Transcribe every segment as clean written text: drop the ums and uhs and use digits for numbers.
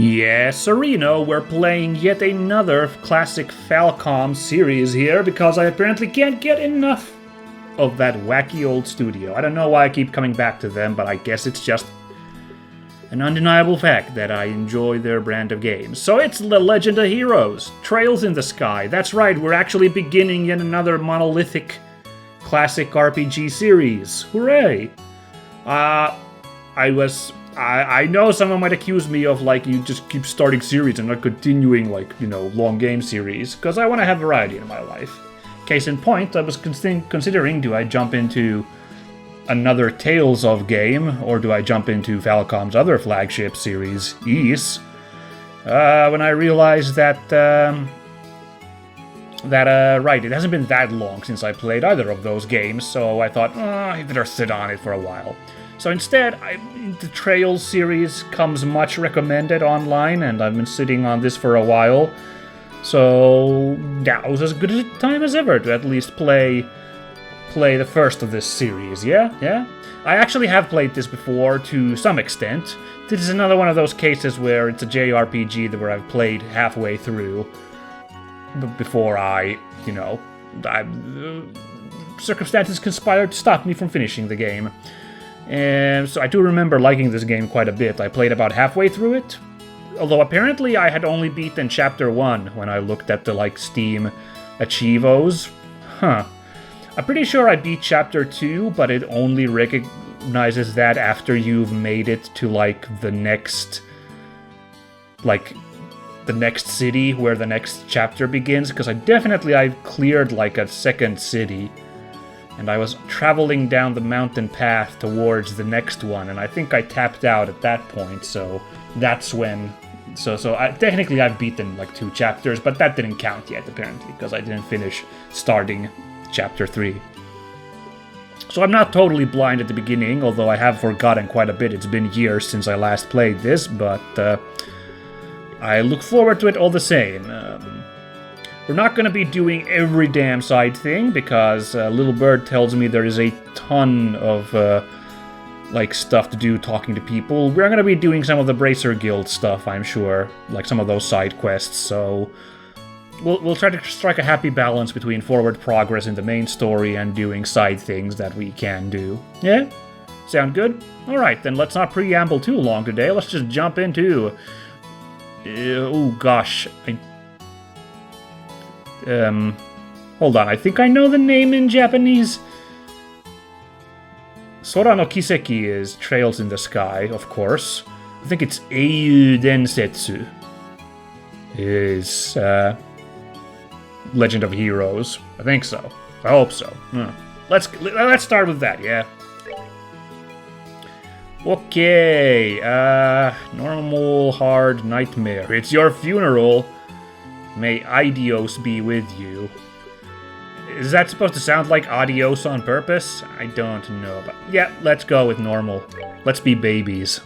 Yes, Sereno, we're playing yet another classic Falcom series here because I apparently can't get enough of that wacky old studio. I don't know why I keep coming back to them, but I guess it's just an undeniable fact that I enjoy their brand of games. So it's The Legend of Heroes, Trails in the Sky. That's right, we're actually beginning yet another monolithic classic RPG series. Hooray! I know someone might accuse me of, like, you just keep starting series and not continuing, like, you know, long game series, because I want to have variety in my life. Case in point, I was considering, do I jump into another Tales of game, or do I jump into Falcom's other flagship series, Ys? When I realized that, right, it hasn't been that long since I played either of those games, so I thought, I better sit on it for a while. So instead, the Trails series comes much recommended online, and I've been sitting on this for a while. So now was as good a time as ever to at least play the first of this series, yeah? I actually have played this before to some extent. This is another one of those cases where it's a JRPG where I've played halfway through before circumstances conspired to stop me from finishing the game. And so I do remember liking this game quite a bit. I played about halfway through it, although apparently I had only beaten Chapter 1 when I looked at the, Steam Achievos. I'm pretty sure I beat Chapter 2, but it only recognizes that after you've made it to, the next city where the next chapter begins, because I've cleared, a second city. And I was traveling down the mountain path towards the next one, and I think I tapped out at that point, so that's when... technically I've beaten, 2 chapters, but that didn't count yet, apparently, because I didn't finish starting Chapter 3. So I'm not totally blind at the beginning, although I have forgotten quite a bit. It's been years since I last played this, but I look forward to it all the same. We're not going to be doing every damn side thing, because Little Bird tells me there is a ton of stuff to do talking to people. We're going to be doing some of the Bracer Guild stuff, I'm sure, some of those side quests, so we'll try to strike a happy balance between forward progress in the main story and doing side things that we can do. Yeah? Sound good? Alright, then let's not preamble too long today. Let's just jump into... oh gosh, hold on, I think I know the name in Japanese. Sora no Kiseki is Trails in the Sky, of course. I think it's Eiyu Densetsu is Legend of Heroes. I think so. I hope so. Let's start with that, yeah? Okay, normal, hard, nightmare. It's your funeral. May adios be with you. Is that supposed to sound like adios on purpose? I don't know, but yeah, let's go with normal. Let's be babies.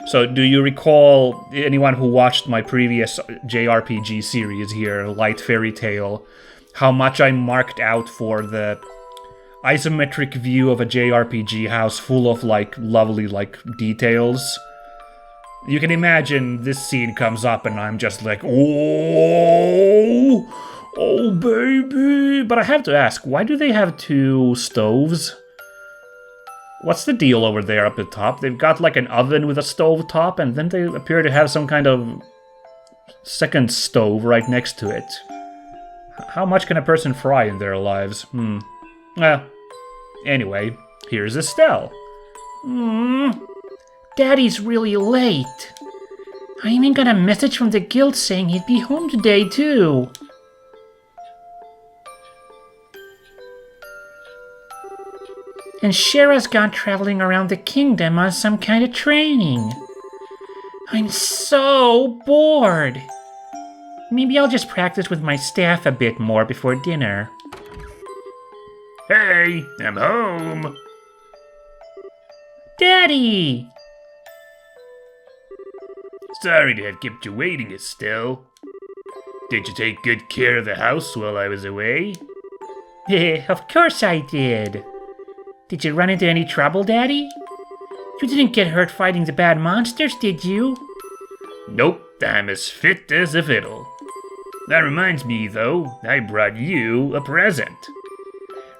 So, do you recall, anyone who watched my previous JRPG series here, Light Fairy Tale, how much I marked out for the isometric view of a JRPG house full of, lovely, details? You can imagine this scene comes up and I'm just like, oh, baby. But I have to ask, why do they have 2 stoves? What's the deal over there up at the top? They've got, an oven with a stove top, and then they appear to have some kind of second stove right next to it. How much can a person fry in their lives? Well, anyway, here's Estelle. Daddy's really late. I even got a message from the guild saying he'd be home today, too. And Shara's gone traveling around the kingdom on some kind of training. I'm so bored. Maybe I'll just practice with my staff a bit more before dinner. Hey, I'm home. Daddy! Sorry to have kept you waiting, Estelle. Did you take good care of the house while I was away? Of course I did. Did you run into any trouble, Daddy? You didn't get hurt fighting the bad monsters, did you? Nope, I'm as fit as a fiddle. That reminds me, though, I brought you a present.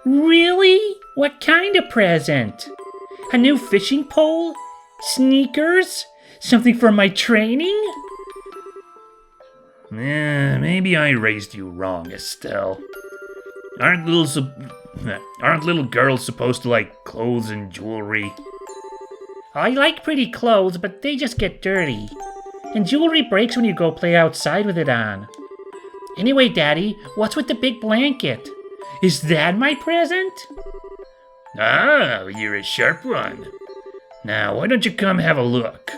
Really? What kind of present? A new fishing pole? Sneakers? Something for my training? Maybe I raised you wrong, Estelle. Aren't little girls supposed to like clothes and jewelry? I like pretty clothes, but they just get dirty. And jewelry breaks when you go play outside with it on. Anyway, Daddy, what's with the big blanket? Is that my present? Ah, you're a sharp one. Now, why don't you come have a look?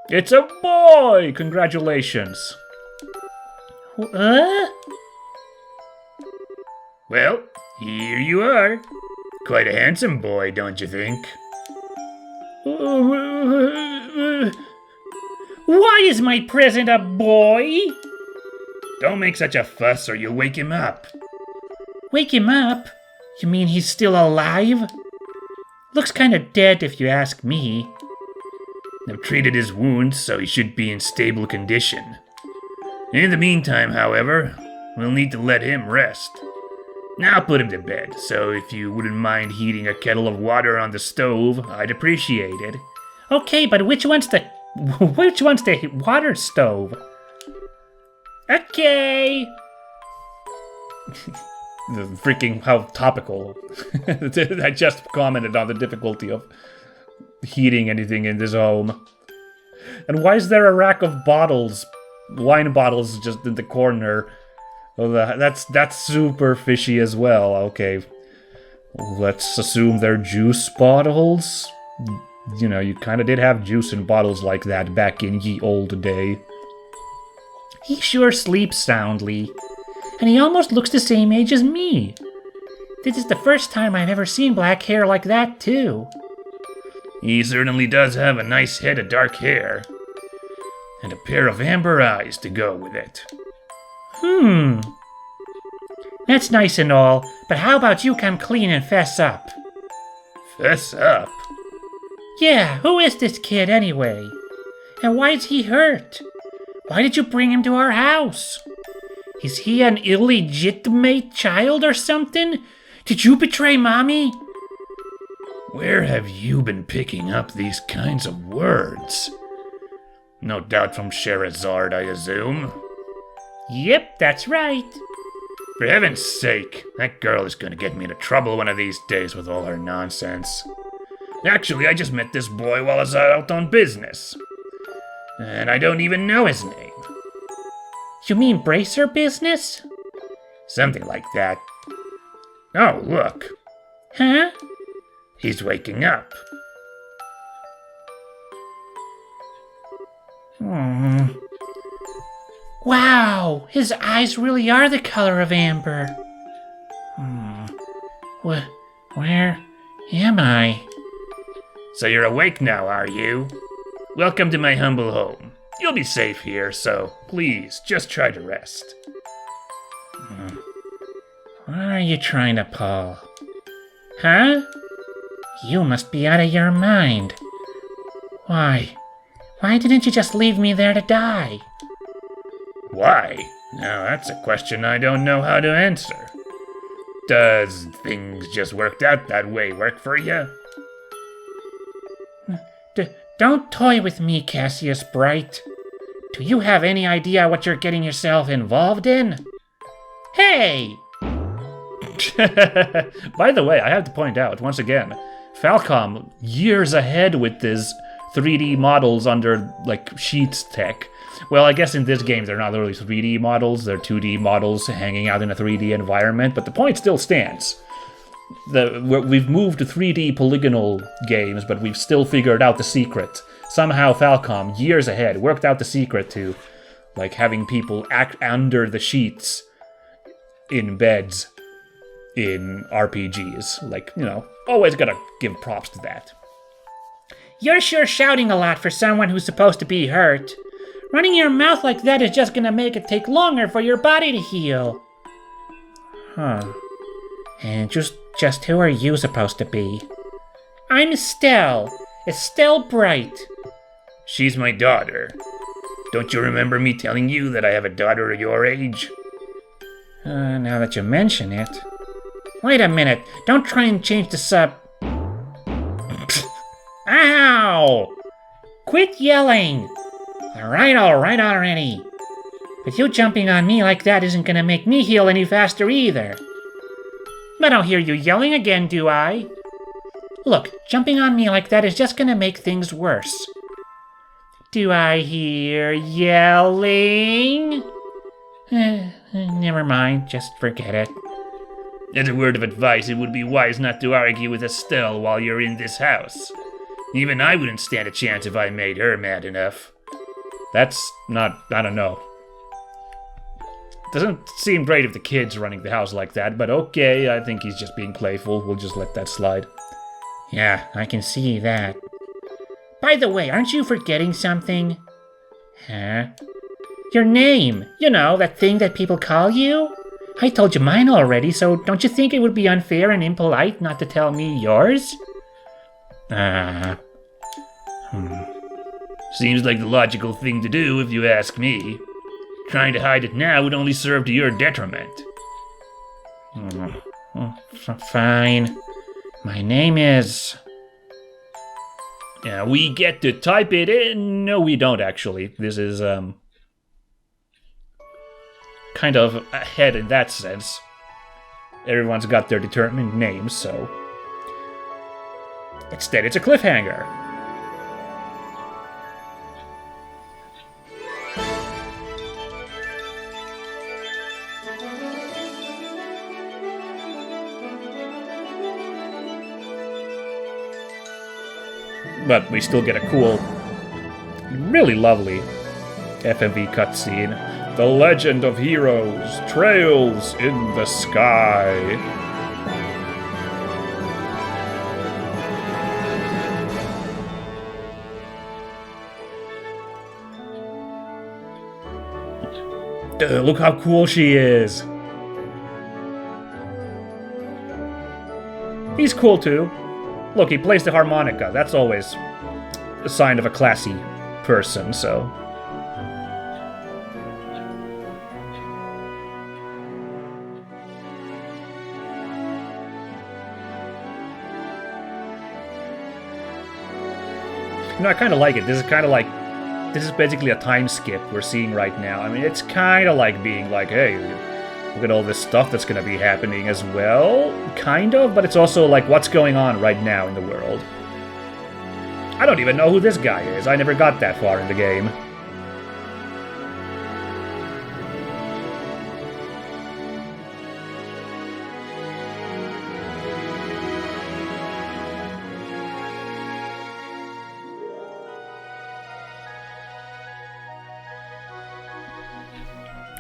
It's a boy! Congratulations. Well, here you are. Quite a handsome boy, don't you think? Why is my present a boy? Don't make such a fuss or you'll wake him up. Wake him up? You mean he's still alive? Looks kinda dead if you ask me. I've treated his wounds, so he should be in stable condition. In the meantime, however, we'll need to let him rest. Now put him to bed, so if you wouldn't mind heating a kettle of water on the stove, I'd appreciate it. Okay, but which one's the water stove? Okay. Freaking how topical. I just commented on the difficulty of heating anything in this home. And why is there a rack of bottles, wine bottles, just in the corner? Oh, that's super fishy as well. Okay, let's assume they're juice bottles. You know, you kind of did have juice in bottles like that back in ye old day. He sure sleeps soundly. And he almost looks the same age as me. This is the first time I've ever seen black hair like that, too. He certainly does have a nice head of dark hair. And a pair of amber eyes to go with it. That's nice and all, but how about you come clean and fess up? Fess up? Yeah, who is this kid anyway? And why is he hurt? Why did you bring him to our house? Is he an illegitimate child or something? Did you betray Mommy? Where have you been picking up these kinds of words? No doubt from Scheherazade, I assume. Yep, that's right. For heaven's sake, that girl is going to get me into trouble one of these days with all her nonsense. Actually, I just met this boy while I was out on business. And I don't even know his name. You mean bracer business? Something like that. Oh, look. Huh? He's waking up. Wow, his eyes really are the color of amber. Where am I? So you're awake now, are you? Welcome to my humble home. You'll be safe here, so please, just try to rest. What are you trying to pull? Huh? You must be out of your mind. Why? Why didn't you just leave me there to die? Why? Now that's a question I don't know how to answer. Does things just worked out that way work for you? Don't toy with me, Cassius Bright. Do you have any idea what you're getting yourself involved in? Hey! By the way, I have to point out, once again, Falcom, years ahead with this 3D models under, like, Sheets tech. Well, I guess in this game they're not really 3D models, they're 2D models hanging out in a 3D environment, but the point still stands. We've moved to 3D polygonal games, but we've still figured out the secret. Somehow Falcom, years ahead, worked out the secret to, like, having people act under the sheets in beds in RPGs. Like, you know, always gotta give props to that. You're sure shouting a lot for someone who's supposed to be hurt. Running your mouth like that is just gonna make it take longer for your body to heal. Huh. And just who are you supposed to be? I'm Estelle. Estelle Bright. She's my daughter. Don't you remember me telling you that I have a daughter your age? Now that you mention it. Wait a minute. Don't try and change the sub. Ow! Quit yelling! Alright already. But you jumping on me like that isn't gonna make me heal any faster either. I don't hear you yelling again, do I? Look, jumping on me like that is just gonna make things worse. Do I hear yelling? Never mind, just forget it. As a word of advice, it would be wise not to argue with Estelle while you're in this house. Even I wouldn't stand a chance if I made her mad enough. That's not... I don't know. Doesn't seem great if the kid's running the house like that, but okay, I think he's just being playful. We'll just let that slide. Yeah, I can see that. By the way, aren't you forgetting something? Huh? Your name! You know, that thing that people call you? I told you mine already, so don't you think it would be unfair and impolite not to tell me yours? Seems like the logical thing to do if you ask me. Trying to hide it now would only serve to your detriment. Fine. My name is... Yeah, we get to type it in. No, we don't actually. This is, kind of ahead in that sense. Everyone's got their determined names, so... Instead, it's a cliffhanger. But we still get a cool, really lovely FMV cutscene. The legend of heroes trails in the sky. Look how cool she is. He's cool too. Look, he plays the harmonica. That's always a sign of a classy person, so... No, I kind of like it. This is kind of like... This is basically a time skip we're seeing right now. I mean, it's kind of like being like, hey, look at all this stuff that's going to be happening as well. Kind of, but it's also like what's going on right now in the world. I don't even know who this guy is. I never got that far in the game.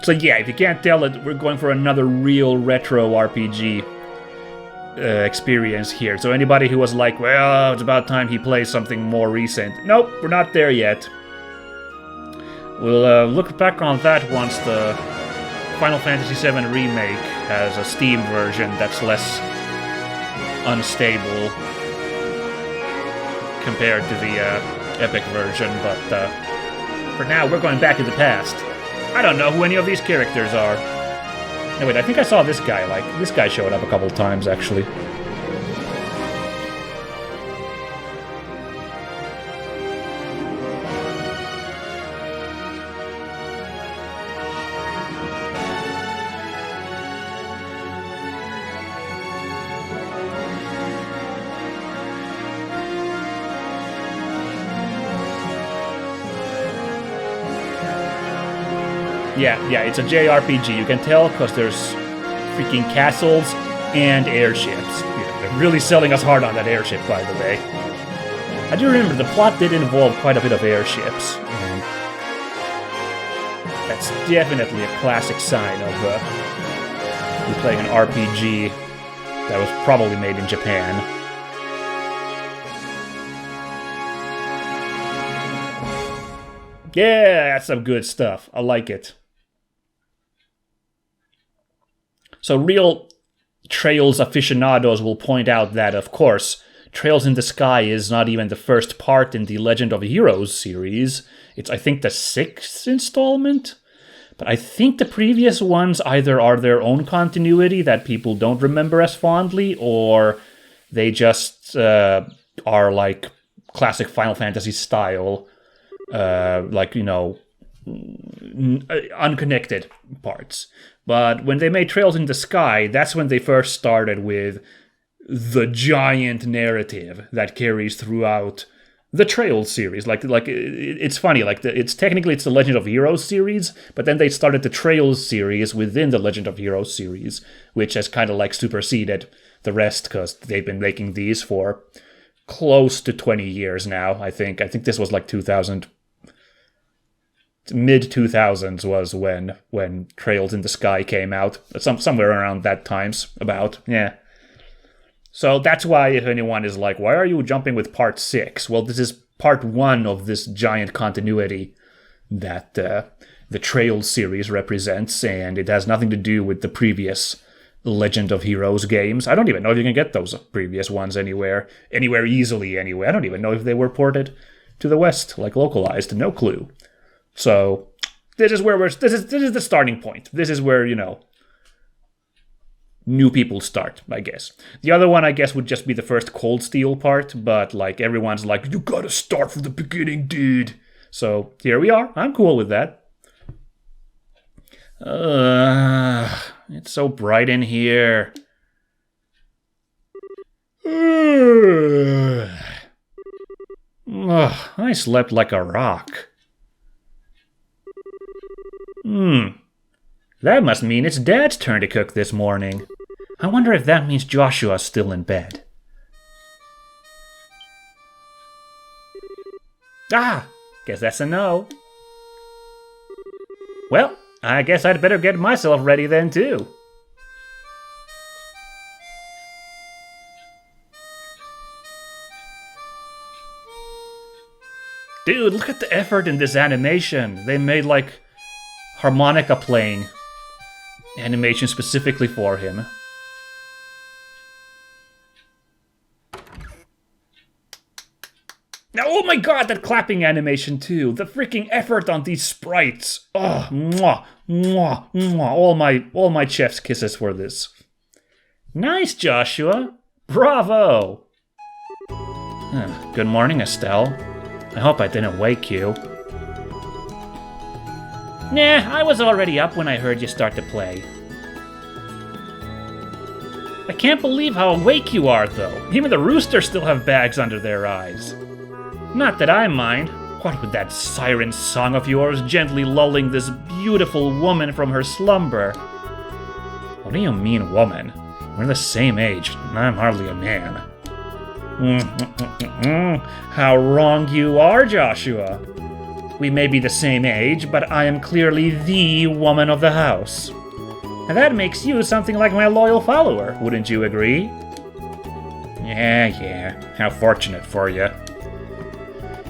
So yeah, if you can't tell it, we're going for another real retro RPG experience here. So anybody who was like, well, it's about time he plays something more recent. Nope, we're not there yet. We'll look back on that once the Final Fantasy VII Remake has a Steam version that's less unstable compared to the Epic version. But for now, we're going back in the past. I don't know who any of these characters are. No, wait, I think I saw this guy. Like, this guy showed up a couple times, actually. Yeah, it's a JRPG. You can tell because there's freaking castles and airships. Yeah, they're really selling us hard on that airship, by the way. I do remember the plot did involve quite a bit of airships. And that's definitely a classic sign of you playing an RPG that was probably made in Japan. Yeah, that's some good stuff. I like it. So real Trails aficionados will point out that, of course, Trails in the Sky is not even the first part in the Legend of Heroes series. It's, I think, the 6th installment. But I think the previous ones either are their own continuity that people don't remember as fondly, or they just are like classic Final Fantasy style, unconnected parts. But when they made Trails in the Sky, that's when they first started with the giant narrative that carries throughout the Trails series. It's funny. It's the Legend of Heroes series, but then they started the Trails series within the Legend of Heroes series, which has kind of like superseded the rest because they've been making these for close to 20 years now. I think this was like 2000. Mid 2000s was when Trails in the Sky came out, somewhere around that times about, yeah. So that's why if anyone is like, why are you jumping with part 6? Well, this is part 1 of this giant continuity that the Trails series represents, and it has nothing to do with the previous Legend of Heroes games. I don't even know if you can get those previous ones anywhere easily anyway. I don't even know if they were ported to the West, like localized, no clue. So this is where this is the starting point. This is where, new people start, I guess. The other one, I guess, would just be the first Cold Steel part, but like everyone's like, you gotta start from the beginning, dude. So here we are. I'm cool with that. It's so bright in here. I slept like a rock. That must mean it's Dad's turn to cook this morning. I wonder if that means Joshua's still in bed. Guess that's a no. Well, I guess I'd better get myself ready then, too. Dude, look at the effort in this animation. They made, like, harmonica playing animation specifically for him. Now, oh my god, that clapping animation too. The freaking effort on these sprites. Oh, mwah, mwah, mwah. All my chef's kisses for this. Nice, Joshua. Bravo. Good morning, Estelle. I hope I didn't wake you. Nah, I was already up when I heard you start to play. I can't believe how awake you are, though. Even the roosters still have bags under their eyes. Not that I mind. What with that siren song of yours gently lulling this beautiful woman from her slumber? What do you mean, woman? We're the same age, and I'm hardly a man. How wrong you are, Joshua. We may be the same age, but I am clearly the woman of the house. And that makes you something like my loyal follower, wouldn't you agree? Yeah, how fortunate for you.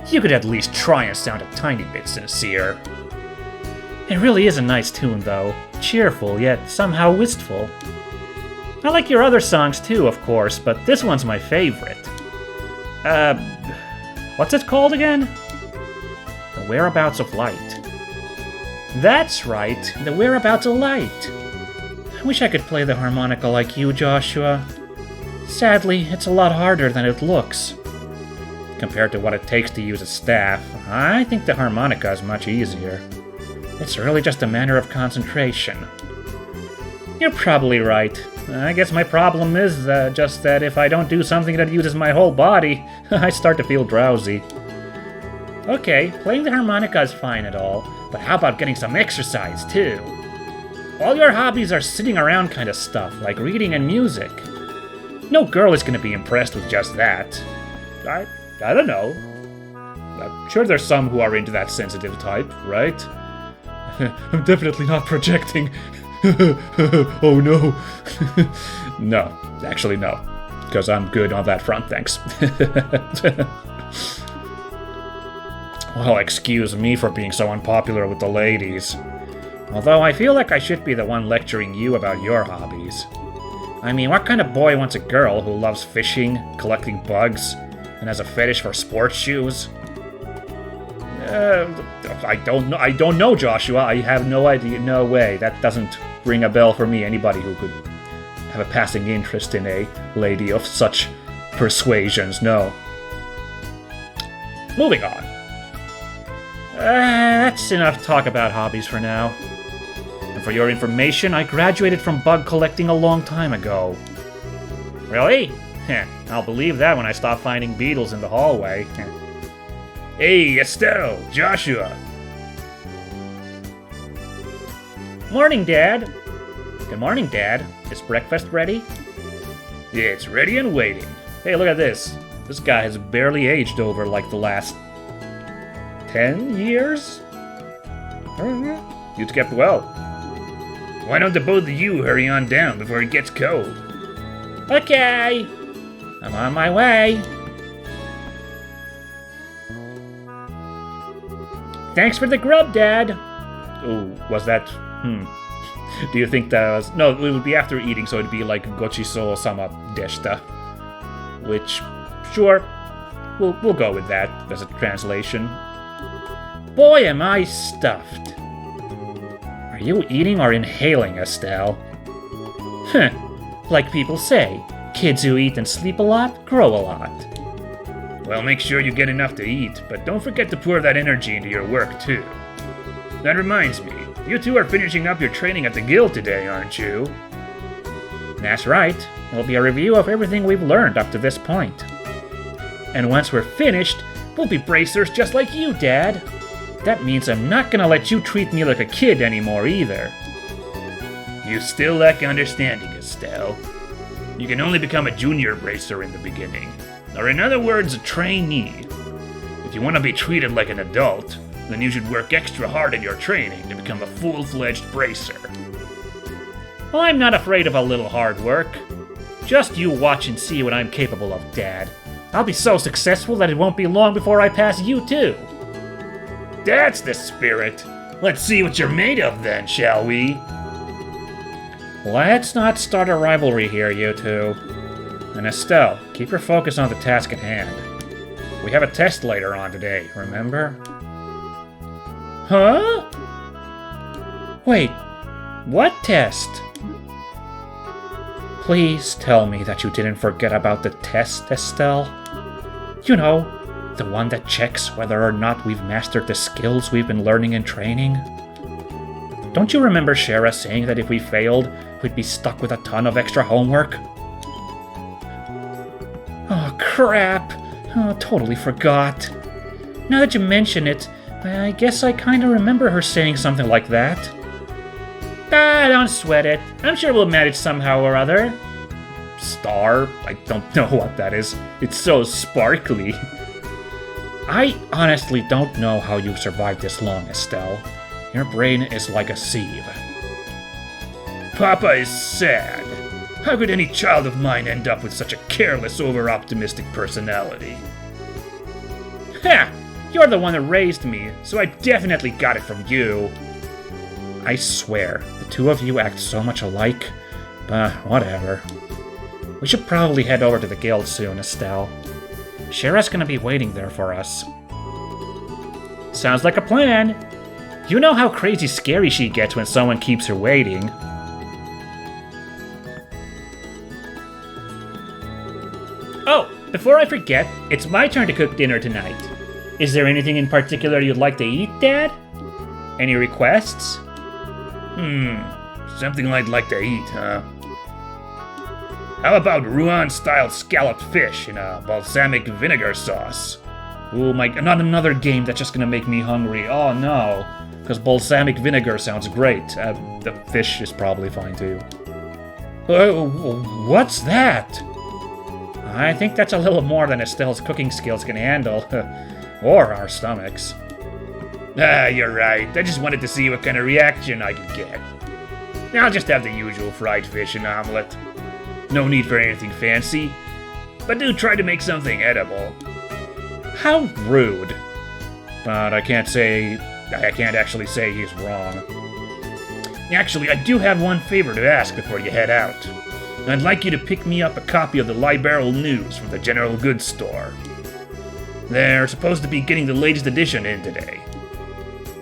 You could at least try and sound a tiny bit sincere. It really is a nice tune, though. Cheerful, yet somehow wistful. I like your other songs too, of course, but this one's my favorite. What's it called again? The Whereabouts of Light. That's right, The Whereabouts of Light. I wish I could play the harmonica like you, Joshua. Sadly, it's a lot harder than it looks. Compared to what it takes to use a staff, I think the harmonica is much easier. It's really just a matter of concentration. You're probably right. I guess my problem is just that if I don't do something that uses my whole body, I start to feel drowsy. Okay, playing the harmonica is fine and all, but how about getting some exercise too? All your hobbies are sitting around kind of stuff, like reading and music. No girl is going to be impressed with just that. I don't know. I'm sure there's some who are into that sensitive type, right? I'm definitely not projecting. Oh no. No, actually no. Because I'm good on that front, thanks. Well, excuse me for being so unpopular with the ladies. Although I feel like I should be the one lecturing you about your hobbies. I mean, what kind of boy wants a girl who loves fishing, collecting bugs, and has a fetish for sports shoes? I don't know, Joshua. I have no idea. No way. That doesn't ring a bell for me. Anybody who could have a passing interest in a lady of such persuasions, no. Moving on. That's enough talk about hobbies for now. And for your information, I graduated from bug collecting a long time ago. Really? Heh, I'll believe that when I stop finding beetles in the hallway. Hey, Estelle, Joshua. Morning, Dad. Good morning, Dad. Is breakfast ready? Yeah, it's ready and waiting. Hey, look at this. This guy has barely aged over like the last 10 years? You kept well. Why don't the both of you hurry on down before it gets cold? Okay. I'm on my way. Thanks for the grub, Dad. Oh, was that... Do you think that was... No, it would be after eating, so it'd be like gochiso sama deshita. Which, sure, we'll go with that as a translation. Boy, am I stuffed. Are you eating or inhaling, Estelle? Like people say, kids who eat and sleep a lot grow a lot. Well, make sure you get enough to eat, but don't forget to pour that energy into your work, too. That reminds me, you two are finishing up your training at the guild today, aren't you? That's right. It'll be a review of everything we've learned up to this point. And once we're finished, we'll be bracers just like you, Dad. That means I'm not gonna let you treat me like a kid anymore, either. You still lack understanding, Estelle. You can only become a junior bracer in the beginning. Or in other words, a trainee. If you want to be treated like an adult, then you should work extra hard in your training to become a full-fledged bracer. Well, I'm not afraid of a little hard work. Just you watch and see what I'm capable of, Dad. I'll be so successful that it won't be long before I pass you, too. That's the spirit. Let's see what you're made of, then, shall we? Let's not start a rivalry here, you two. And Estelle, keep your focus on the task at hand. We have a test later on today, remember? Huh? Wait, what test? Please tell me that you didn't forget about the test, Estelle. You know, the one that checks whether or not we've mastered the skills we've been learning in training. Don't you remember Shara saying that if we failed, we'd be stuck with a ton of extra homework? Oh, crap. Oh, totally forgot. Now that you mention it, I guess I kinda remember her saying something like that. Don't sweat it. I'm sure we'll manage somehow or other. Star? I don't know what that is. It's so sparkly. I honestly don't know how you've survived this long, Estelle. Your brain is like a sieve. Papa is sad. How could any child of mine end up with such a careless, over-optimistic personality? Ha! You're the one that raised me, so I definitely got it from you. I swear, the two of you act so much alike, but whatever. We should probably head over to the guild soon, Estelle. Shara's gonna be waiting there for us. Sounds like a plan. You know how crazy scary she gets when someone keeps her waiting. Oh, before I forget, it's my turn to cook dinner tonight. Is there anything in particular you'd like to eat, Dad? Any requests? Something I'd like to eat, huh? How about Rouen-style scalloped fish in a balsamic vinegar sauce? Oh my, not another game that's just gonna make me hungry. Oh no, because balsamic vinegar sounds great. The fish is probably fine too. What's that? I think that's a little more than Estelle's cooking skills can handle. Or our stomachs. You're right. I just wanted to see what kind of reaction I could get. I'll just have the usual fried fish and omelet. No need for anything fancy, but do try to make something edible. How rude. But I can't actually say he's wrong. Actually, I do have one favor to ask before you head out. I'd like you to pick me up a copy of the Liberal News from the General Goods Store. They're supposed to be getting the latest edition in today.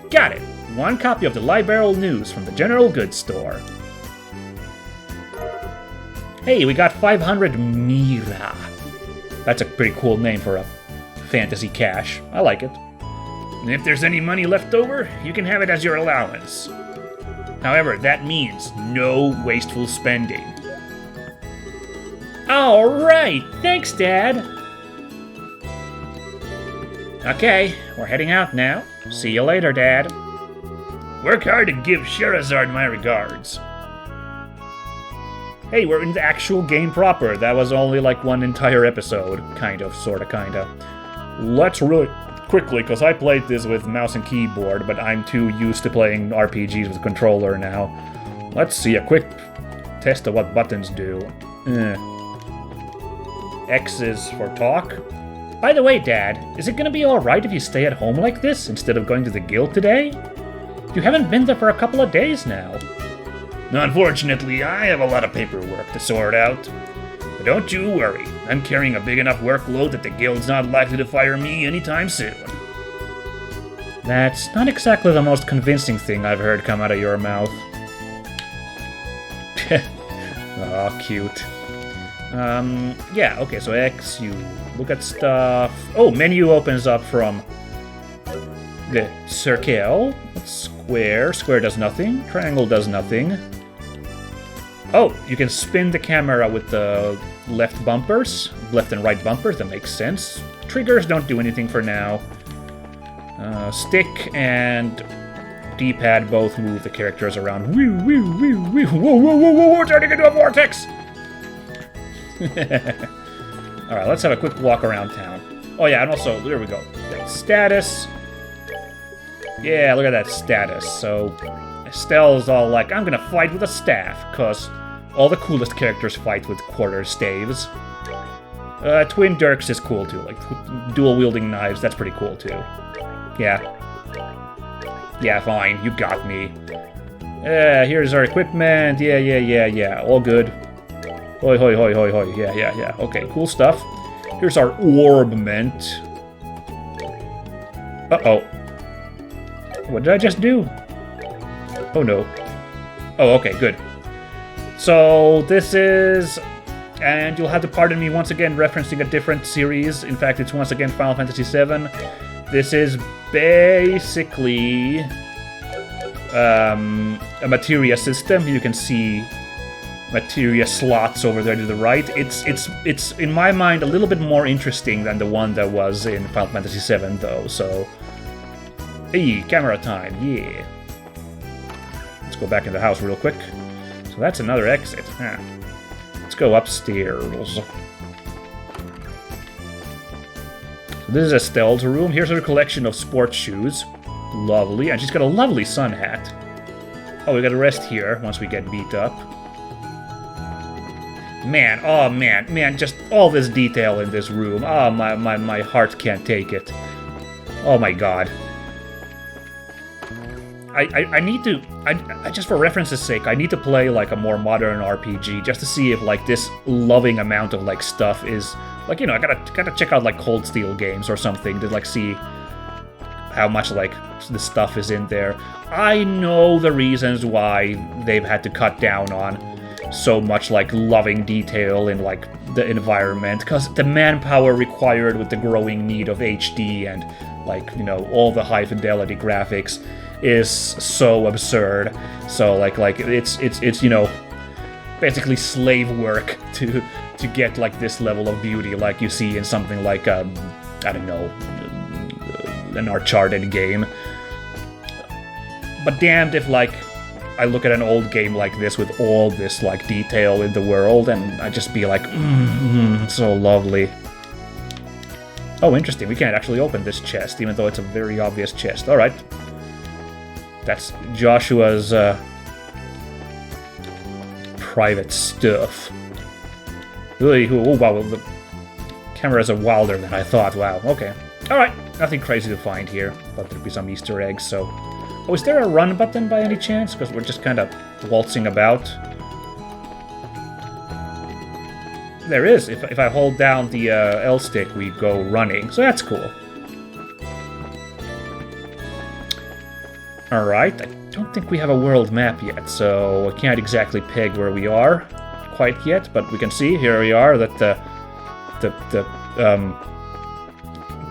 Got it. One copy of the Liberal News from the General Goods Store. Hey, we got 500 Mira. That's a pretty cool name for a fantasy cache. I like it. And if there's any money left over, you can have it as your allowance. However, that means no wasteful spending. All right, thanks, Dad. Okay, we're heading out now. See you later, Dad. Work hard and give Sherazard my regards. Hey, we're in the actual game proper. That was only like one entire episode. Kind of, sorta, kinda. Let's really quickly, because I played this with mouse and keyboard, but I'm too used to playing RPGs with controller now. Let's see a quick test of what buttons do. X is for talk. By the way, Dad, is it gonna be alright if you stay at home like this instead of going to the guild today? You haven't been there for a couple of days now. Unfortunately, I have a lot of paperwork to sort out. But don't you worry, I'm carrying a big enough workload that the guild's not likely to fire me anytime soon. That's not exactly the most convincing thing I've heard come out of your mouth. Aw, cute. Yeah, okay, so X, you look at stuff. Oh, menu opens up from the circle. That's square. Square does nothing. Triangle does nothing. Oh, you can spin the camera with the left bumpers. Left and right bumpers, that makes sense. Triggers don't do anything for now. Stick and D-pad both move the characters around. Woo, woo, woo, woo. Whoa, whoa, whoa, whoa, whoa, turning into a vortex! Alright, let's have a quick walk around town. Oh yeah, and also, there we go. Status. Yeah, look at that status. So, Estelle's all like, I'm gonna fight with a staff, cause all the coolest characters fight with quarter staves. Twin Dirks is cool too, like dual-wielding knives, that's pretty cool too. Yeah. Yeah, fine, you got me. Here's our equipment, yeah, all good. Hoi, hoi, hoi, hoi, hoi, yeah, okay, cool stuff. Here's our orbment. Uh-oh. What did I just do? Oh no. Oh, okay, good. So, this is... And you'll have to pardon me once again referencing a different series. In fact, it's once again Final Fantasy VII. This is basically... a materia system. You can see materia slots over there to the right. It's in my mind a little bit more interesting than the one that was in Final Fantasy VII, though. So, hey, camera time, yeah. Let's go back in the house real quick. So that's another exit. Huh. Let's go upstairs. So this is Estelle's room. Here's her collection of sports shoes. Lovely, and she's got a lovely sun hat. Oh, we gotta rest here once we get beat up. Man, oh man, just all this detail in this room. Oh, my heart can't take it. Oh my god. I need to, just for reference's sake, I need to play like a more modern RPG just to see if like this loving amount of like stuff is, like, you know, I gotta check out like Cold Steel games or something to like see how much like the stuff is in there. I know the reasons why they've had to cut down on so much like loving detail in like the environment, because the manpower required with the growing need of HD and like, you know, all the high fidelity graphics is so absurd. So like it's you know, basically slave work to get like this level of beauty like you see in something like I don't know, an Uncharted game. But damned if like I look at an old game like this with all this like detail in the world and I just be like, so lovely. Oh, interesting, we can't actually open this chest even though it's a very obvious chest. Alright. That's Joshua's private stuff. Oh wow, the cameras are wilder than I thought. Wow, okay. Alright, nothing crazy to find here. Thought there'd be some Easter eggs, so Oh, is there a run button by any chance? Because we're just kind of waltzing about. There is. If I hold down the L stick, we go running. So that's cool. Alright, I don't think we have a world map yet, so I can't exactly peg where we are quite yet, but we can see here we are that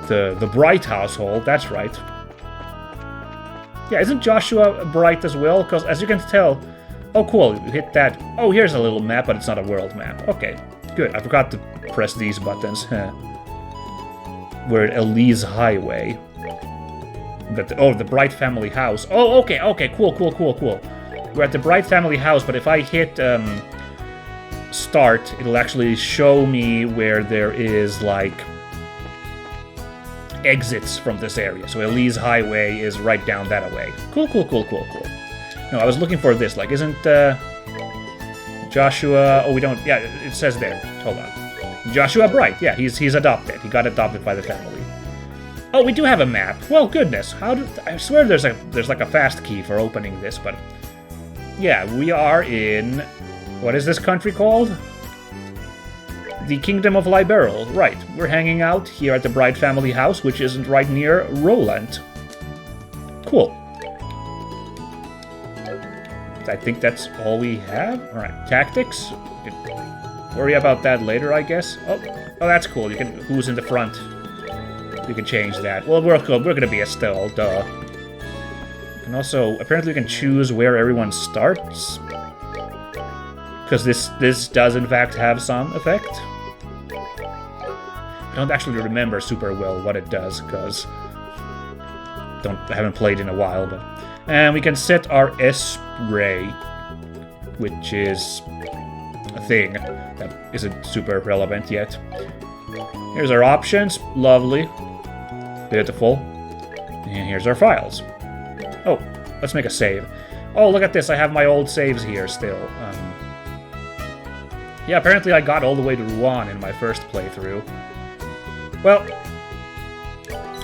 the Bright household, that's right. Yeah, isn't Joshua bright as well? Because as you can tell, oh cool, you hit that. Oh, here's a little map, but it's not a world map. Okay, good. I forgot to press these buttons. We're at Elise Highway. The Bright family house. Oh, okay, cool. We're at the Bright family house, but if I hit start, it'll actually show me where there is, like, exits from this area. So Elise Highway is right down that way. Cool. No, I was looking for this. Like, isn't Joshua... Oh, we don't... Yeah, it says there. Hold on. Joshua Bright. Yeah, he's adopted. He got adopted by the family. Oh, we do have a map. Well, goodness. I swear there's like a fast key for opening this, but... Yeah, we are in... What is this country called? The Kingdom of Liberal. Right. We're hanging out here at the Bright family house, which isn't right near Roland. Cool. I think that's all we have. Alright, tactics. We can worry about that later, I guess. Oh, that's cool. You can... Who's in the front? You can change that. Well, we're gonna be Estelle, duh. And also, apparently we can choose where everyone starts. Because this does in fact have some effect. I don't actually remember super well what it does, because I haven't played in a while, but... And we can set our S-ray, which is a thing that isn't super relevant yet. Here's our options. Lovely. Beautiful. And here's our files. Oh, let's make a save. Oh, look at this. I have my old saves here still. Yeah, apparently I got all the way to Rouen in my first playthrough. Well,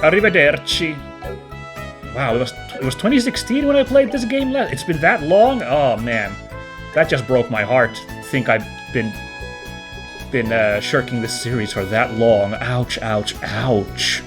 arrivederci. Wow, it was 2016 when I played this game last. It's been that long? Oh, man. That just broke my heart. I think I've been shirking this series for that long. Ouch, ouch, ouch.